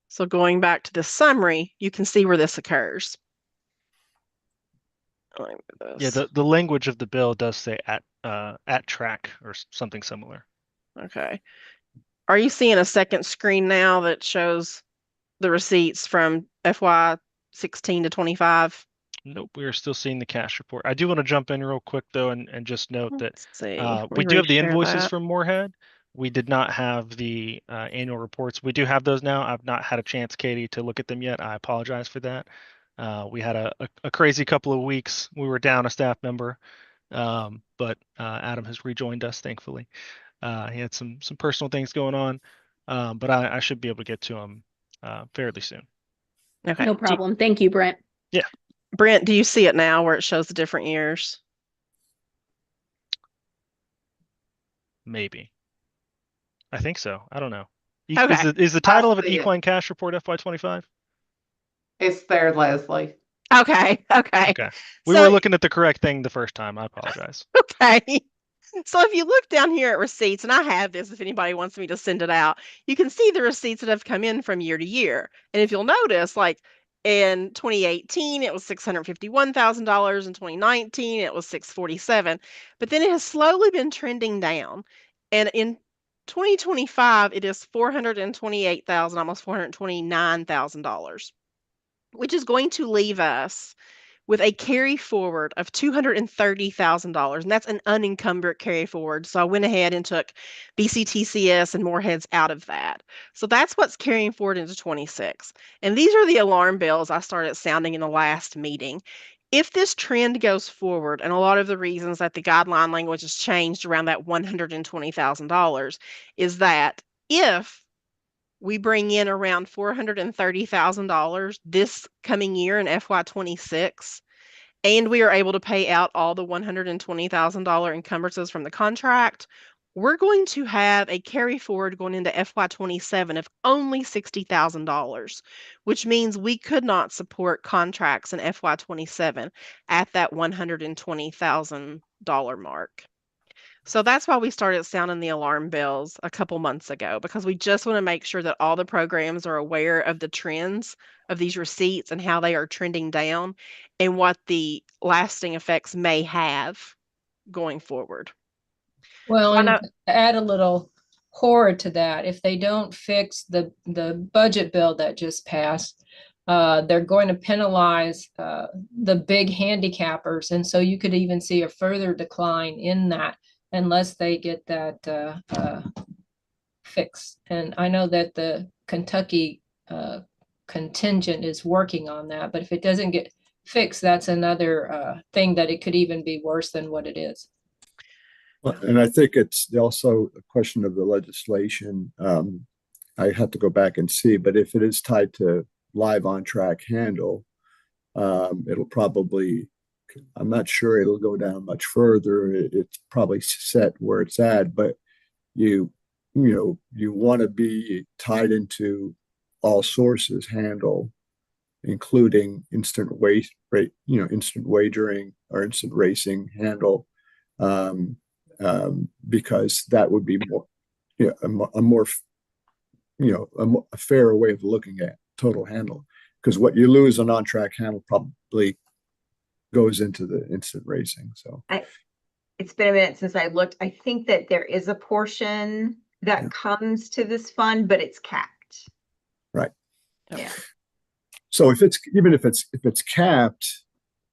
So going back to the summary, you can see where this occurs. Yeah, the language of the bill does say at track or something similar. Okay. Are you seeing a second screen now that shows the receipts from FY 16 to 25? Nope, we are still seeing the cash report. I do want to jump in real quick though and just note Let's see. that Let we me do have the reshare invoices that. from Moorhead. We did not have the annual reports. We do have those now. I've not had a chance, Katie, to look at them yet. I apologize for that. We had a crazy couple of weeks. We were down a staff member, but Adam has rejoined us, thankfully. He had some personal things going on, but I should be able to get to him fairly soon. Okay. No problem. Thank you, Brent. Brent, do you see it now where it shows the different years? Maybe. I think so. I don't know. Okay. Is the title of it see it. Equine Cash Report FY25? It's there, Leslie. Okay. Okay. We So- were looking at the correct thing the first time. I apologize. Okay. So if you look down here at receipts, and I have this if anybody wants me to send it out, you can see the receipts that have come in from year to year. And if you'll notice, like in 2018, it was $651,000. In 2019, it was $647,000. But then it has slowly been trending down. And in 2025, it is $428,000, almost $429,000, which is going to leave us with a carry forward of $230,000. And that's an unencumbered carry forward. So I went ahead and took BCTCS and Moreheads out of that. So that's what's carrying forward into 26. And these are the alarm bells I started sounding in the last meeting. If this trend goes forward, and a lot of the reasons that the guideline language has changed around that $120,000 is that if we bring in around $430,000 this coming year in FY26, and we are able to pay out all the $120,000 encumbrances from the contract, we're going to have a carry forward going into FY27 of only $60,000, which means we could not support contracts in FY27 at that $120,000 mark. So that's why we started sounding the alarm bells a couple months ago, because we just want to make sure that all the programs are aware of the trends of these receipts and how they are trending down and what the lasting effects may have going forward. Well, So I and know- to add a little horror to that, if they don't fix the budget bill that just passed, they're going to penalize the big handicappers. And so you could even see a further decline in that unless they get that fixed. And I know that the Kentucky contingent is working on that, but if it doesn't get fixed, that's another thing that it could even be worse than what it is. Well, and I think it's also a question of the legislation. I have to go back and see, but if it is tied to live on track handle, it'll probably, I'm not sure it'll go down much further. It's probably set where it's at, but you want to be tied into all sources handle, including instant instant wagering or instant racing handle, because that would be more, a more, a fairer way of looking at total handle. Because what you lose on on-track handle probably goes into the instant racing. So It's been a minute since I looked. I think that there is a portion that comes to this fund, but it's capped. Right. Yeah. So if it's capped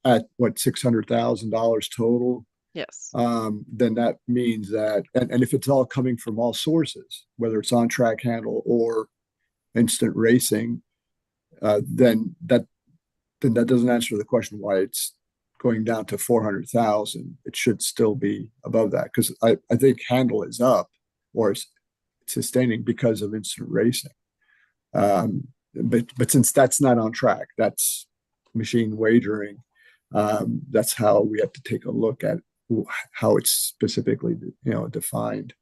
at what, $600,000 total, yes. then that means that, and if it's all coming from all sources, whether it's on track handle or instant racing, then that doesn't answer the question why it's going down to 400,000. It should still be above that, because I think handle is up or it's sustaining because of instant racing. But since that's not on track, that's machine wagering. That's how we have to take a look at how it's specifically, defined.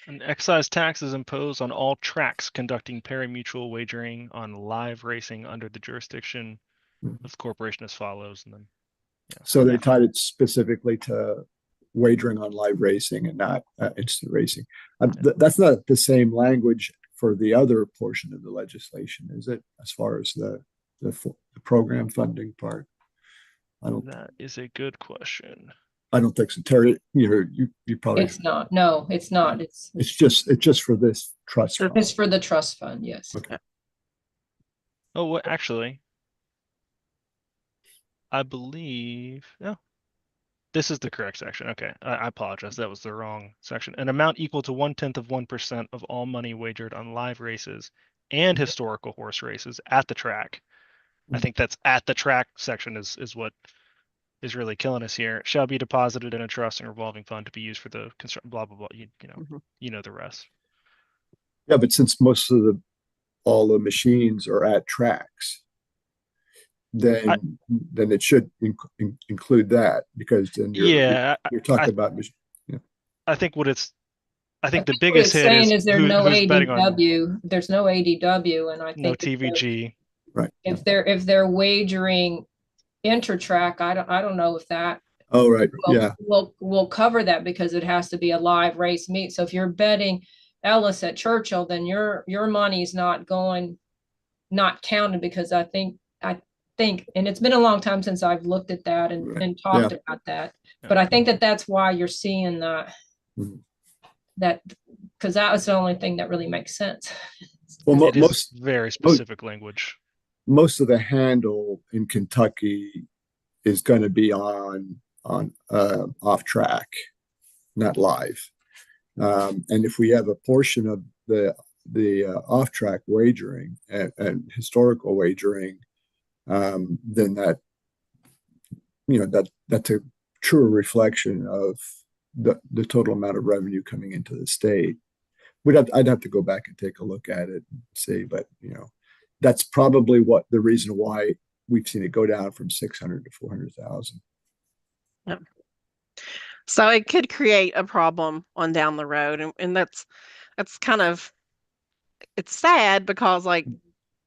An excise tax is imposed on all tracks conducting pari-mutuel wagering on live racing under the jurisdiction of the corporation as follows. And then, So they tied it specifically to wagering on live racing and not instant racing. That's not the same language for the other portion of the legislation, is it? As far as the program funding part, that is a good question. I don't think so, Terry. You probably. It's not. No, it's not. It's just for this trust fund. It's for the trust fund. Yes. Okay. Oh, well, actually, I believe, no, this is the correct section. Okay, I apologize. That was the wrong section. An amount equal to 0.1% of all money wagered on live races and historical horse races at the track. I think that's at the track section is what is really killing us here. Shall be deposited in a trust and revolving fund to be used for the construction, blah, blah, blah. You know the rest. Yeah, but since most of all the machines are at tracks, then it should include that, because then you're talking about yeah. I think I think the what biggest it's hit saying is is there's no who's betting on ADW. There's no ADW, and I no think if they're- TVG. Right. if they're wagering intertrack, I don't know if that Oh, right. Yeah. will cover that, because it has to be a live race meet. So if you're betting Ellis at Churchill, then your money's not counted, because I think, and it's been a long time since I've looked at that and talked about that, but I think that's why you're seeing that, that, because that was the only thing that really makes sense. Well, It is very specific language. Most of the handle in Kentucky is going to be on off track, not live. And if we have a portion of the off track wagering and historical wagering, then that's a true reflection of the total amount of revenue coming into the state. I'd have to go back and take a look at it and see, but that's probably what the reason why we've seen it go down from 600 to 400,000. Yep. So it could create a problem on down the road, and that's kind of, it's sad, because like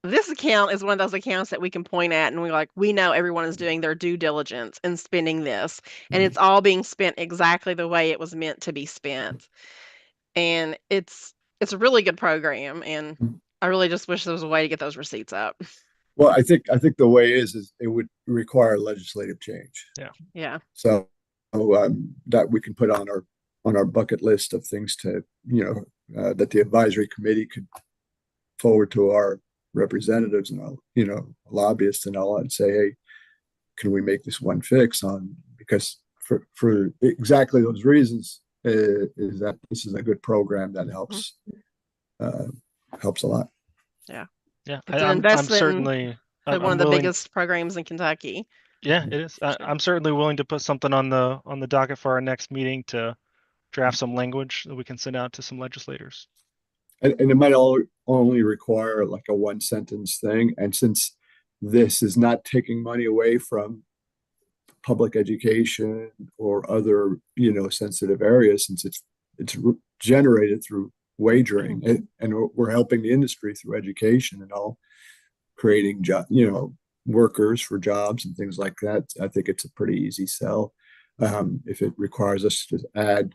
this account is one of those accounts that we can point at and we know everyone is doing their due diligence and spending this, and it's all being spent exactly the way it was meant to be spent. And it's a really good program, and I really just wish there was a way to get those receipts up. Well, I think the way is it would require legislative change. Yeah. So that we can put on our bucket list of things to that the advisory committee could forward to our representatives and lobbyists and all, and say, hey, can we make this one fix on, because for exactly those reasons, is that this is a good program that helps a lot. Yeah. Yeah. It's an investment. I'm certainly one of the biggest programs in Kentucky. Yeah, it is. I'm certainly willing to put something on the docket for our next meeting to draft some language that we can send out to some legislators. And it might only require like a one sentence thing. And since this is not taking money away from public education or other, sensitive areas, since it's generated through wagering, and we're helping the industry through education and all, creating workers for jobs and things like that. I think it's a pretty easy sell. If it requires us to add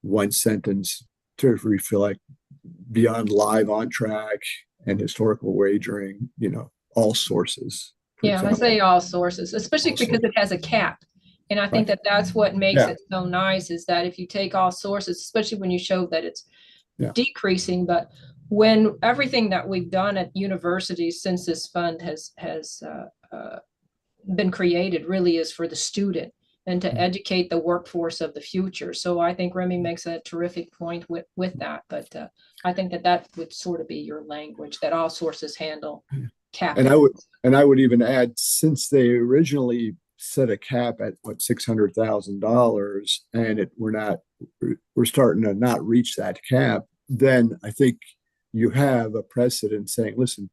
one sentence to feel like beyond live on track and historical wagering, all sources. Yeah, I say all sources, especially because it has a cap. And I think that's what makes it so nice, is that if you take all sources, especially when you show that it's decreasing, but when everything that we've done at universities since this fund has been created really is for the student and to educate the workforce of the future. So I think Remy makes a terrific point with that, but I think that would sort of be your language, that all sources handle cap. And I would even add, since they originally set a cap at $600,000, and we're starting to not reach that cap, then I think you have a precedent saying, listen,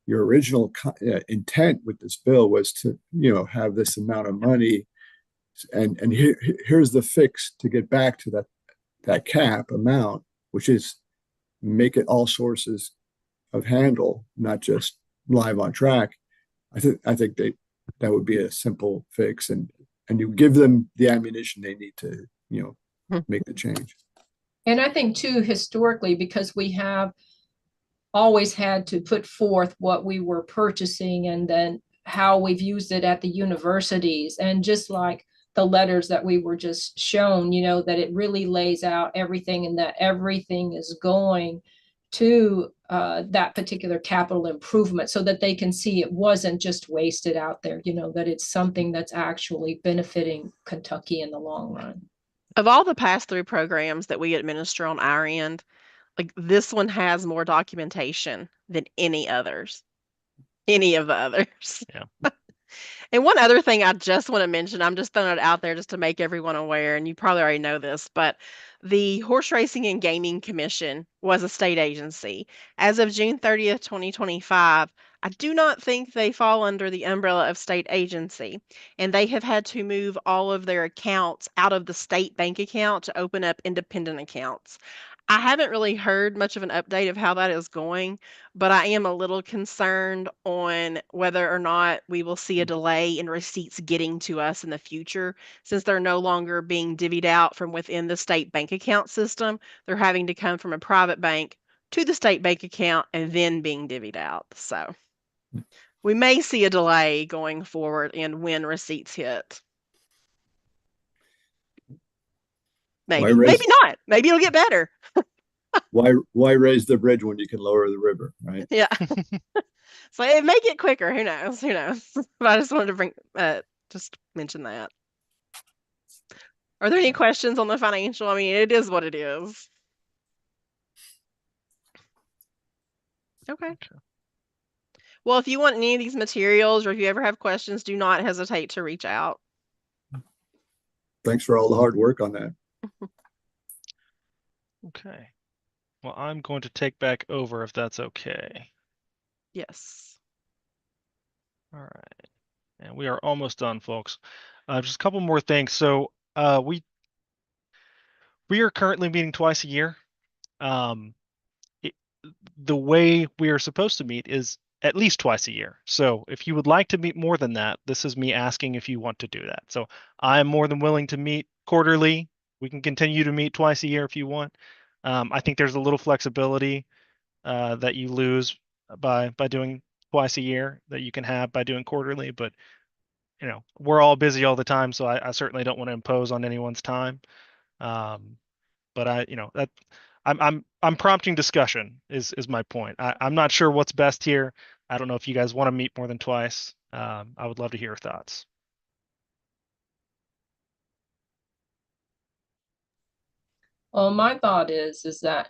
your original intent with this bill was to have this amount of money, and here's the fix to get back to that cap amount, which is make it all sources of handle, not just live on track. I think that would be a simple fix, and you give them the ammunition they need to make the change. And I think too, historically, because we have always had to put forth what we were purchasing and then how we've used it at the universities, and just like the letters that we were just shown, that it really lays out everything, and that everything is going to that particular capital improvement, so that they can see it wasn't just wasted out there, that it's something that's actually benefiting Kentucky in the long run. Of all the pass-through programs that we administer on our end, like this one has more documentation than any of the others. Yeah. And one other thing I just want to mention, I'm just throwing it out there just to make everyone aware, and you probably already know this, but the Horse Racing and Gaming Commission was a state agency. As of June 30th, 2025, I do not think they fall under the umbrella of state agency, and they have had to move all of their accounts out of the state bank account to open up independent accounts. I haven't really heard much of an update of how that is going, but I am a little concerned on whether or not we will see a delay in receipts getting to us in the future. Since they're no longer being divvied out from within the state bank account system, they're having to come from a private bank to the state bank account and then being divvied out. So we may see a delay going forward in when receipts hit. Maybe, maybe not. Maybe it'll get better. Why raise the bridge when you can lower the river, right? Yeah. So it may get quicker. Who knows? Who knows? But I just wanted to bring just mention that. Are there any questions on the financial? I mean, it is what it is. Okay. Well, if you want any of these materials or if you ever have questions, do not hesitate to reach out. Thanks for all the hard work on that. Okay. Well, I'm going to take back over if that's okay. Yes. All right. And we are almost done, folks. Just a couple more things. So we are currently meeting twice a year. The way we are supposed to meet is at least twice a year. So if you would like to meet more than that, this is me asking if you want to do that. So I'm more than willing to meet quarterly. We can continue to meet twice a year if you want. I think there's a little flexibility that you lose by doing twice a year that you can have by doing quarterly, but we're all busy all the time, so I certainly don't want to impose on anyone's time. But I'm prompting discussion is my point. I'm not sure what's best here. I don't know if you guys want to meet more than twice. I would love to hear your thoughts. Well, my thought is that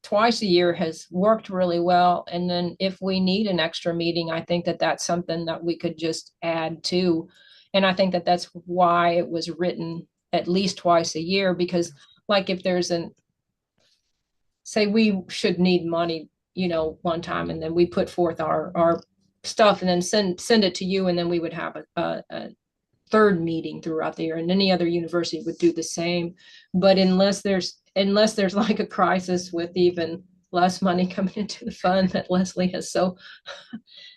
twice a year has worked really well. And then if we need an extra meeting, I think that that's something that we could just add to. And I think that that's why it was written at least twice a year, because like if there's say we should need money, one time, and then we put forth our stuff and then send it to you, and then we would have a third meeting throughout the year, and any other university would do the same. But unless there's like a crisis with even less money coming into the fund that Leslie has so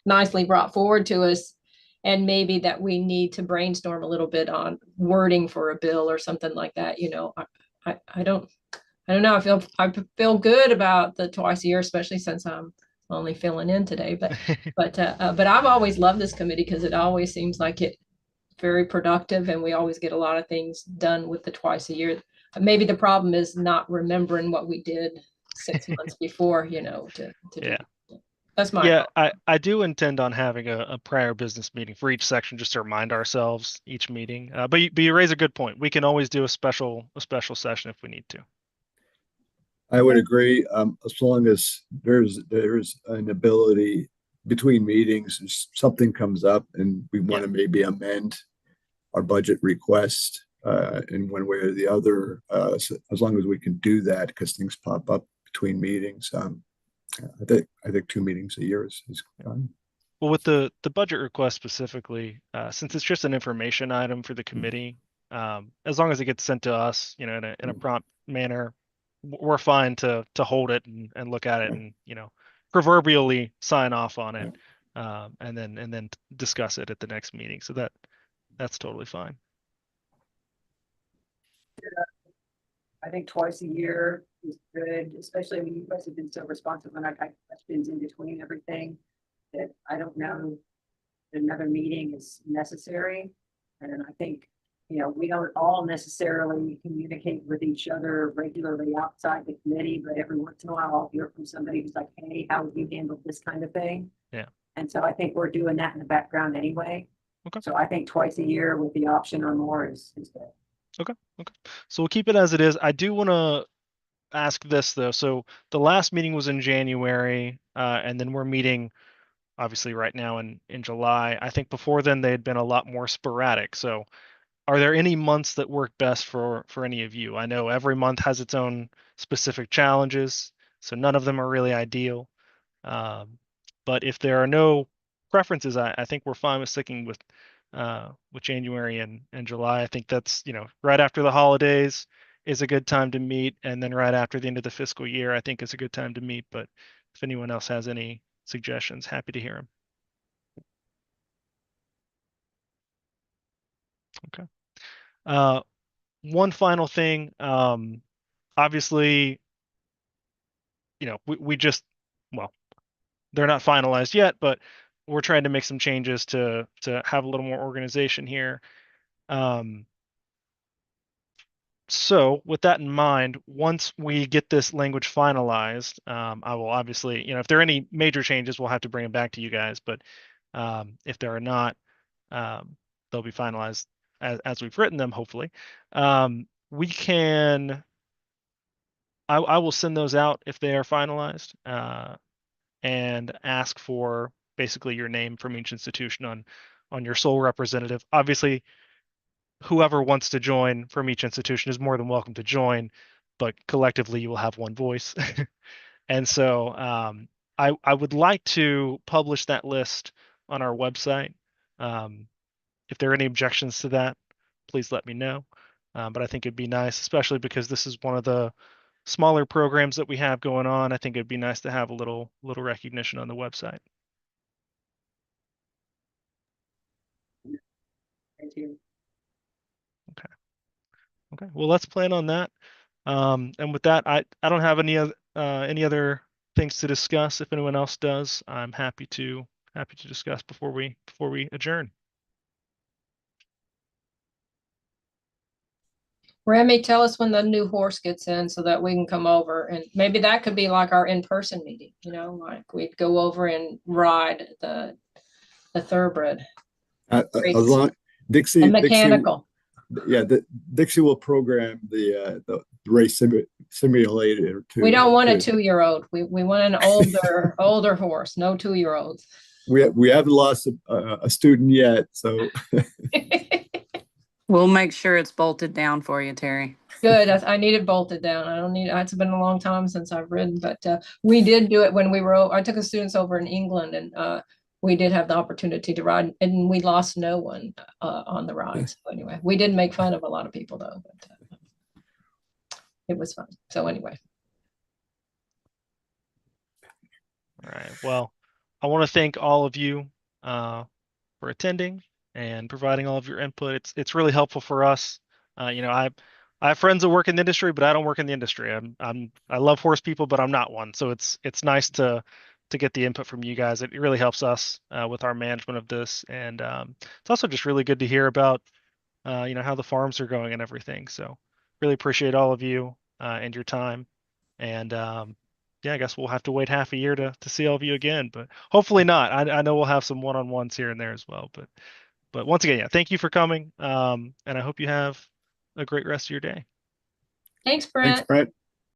nicely brought forward to us, and maybe that we need to brainstorm a little bit on wording for a bill or something like that, I don't know. I feel good about the twice a year, especially since I'm only filling in today. But I've always loved this committee because it always seems like it very productive, and we always get a lot of things done with the twice a year. Maybe the problem is not remembering what we did 6 months before, to yeah. do. That's my I do intend on having a prior business meeting for each section just to remind ourselves each meeting. But you raise a good point. We can always do a special session if we need to. I would agree. As long as there's an ability between meetings, if something comes up and we want to maybe amend our budget request in one way or the other, so as long as we can do that, because things pop up between meetings. I think 2 meetings a year is fine. Well, with the budget request specifically, since it's just an information item for the committee, as long as it gets sent to us, in a prompt manner, we're fine to hold it and look at it and proverbially sign off on it, and then discuss it at the next meeting. So that's totally fine. I think twice a year is good, especially when you guys have been so responsive when I've had questions in between everything, that I don't know that another meeting is necessary. And I think, we don't all necessarily communicate with each other regularly outside the committee, but every once in a while I'll hear from somebody who's like, hey, how would you handle this kind of thing? Yeah. And so I think we're doing that in the background anyway. Okay. So I think twice a year with the option or more is good. Okay. So we'll keep it as it is. I do want to ask this though. So the last meeting was in January, and then we're meeting obviously right now in July. I think before then they had been a lot more sporadic. So are there any months that work best for any of you? I know every month has its own specific challenges, so none of them are really ideal. Um, but if there are no preferences, I think we're fine with sticking with January and July. I think that's, right after the holidays is a good time to meet, and then right after the end of the fiscal year, I think is a good time to meet. But if anyone else has any suggestions, happy to hear them. Okay. One final thing. Obviously, we just, well, they're not finalized yet, but we're trying to make some changes to have a little more organization here. So with that in mind, once we get this language finalized, I will obviously, if there are any major changes, we'll have to bring them back to you guys. But if there are not, they'll be finalized as we've written them, hopefully. We can, I will send those out if they are finalized, and ask for basically your name from each institution on your sole representative. Obviously, whoever wants to join from each institution is more than welcome to join, but collectively you will have one voice. And so I would like to publish that list on our website. If there are any objections to that, please let me know. But I think it'd be nice, especially because this is one of the smaller programs that we have going on. I think it'd be nice to have a little recognition on the website. Thank you. Okay. Well, let's plan on that. And with that, I don't have any other things to discuss. If anyone else does, I'm happy to discuss before we adjourn. Remy, tell us when the new horse gets in so that we can come over, and maybe that could be like our in-person meeting, like we'd go over and ride the thoroughbred. As long Dixie, And mechanical. Dixie will program the race simulator too. We don't want a 2-year-old. We want an older horse. No 2-year-olds. We haven't lost a student yet, so We'll make sure it's bolted down for you, Terry. Good. I need it bolted down. I don't need. It's been a long time since I've ridden, but we did do it when we were. I took the students over in England, and we did have the opportunity to ride, and we lost no one on the ride. So anyway, we did make fun of a lot of people though, but it was fun. So anyway. All right. Well, I want to thank all of you for attending and providing all of your input. It's really helpful for us. I have friends that work in the industry, but I don't work in the industry. I love horse people, but I'm not one. So it's nice to get the input from you guys. It really helps us with our management of this, and it's also just really good to hear about how the farms are going and everything. So really appreciate all of you and your time. And yeah, I guess we'll have to wait half a year to see all of you again, but hopefully not. I know we'll have some one-on-ones here and there as well. But once again, yeah, thank you for coming. And I hope you have a great rest of your day. Thanks, Brent. Thanks, Brent.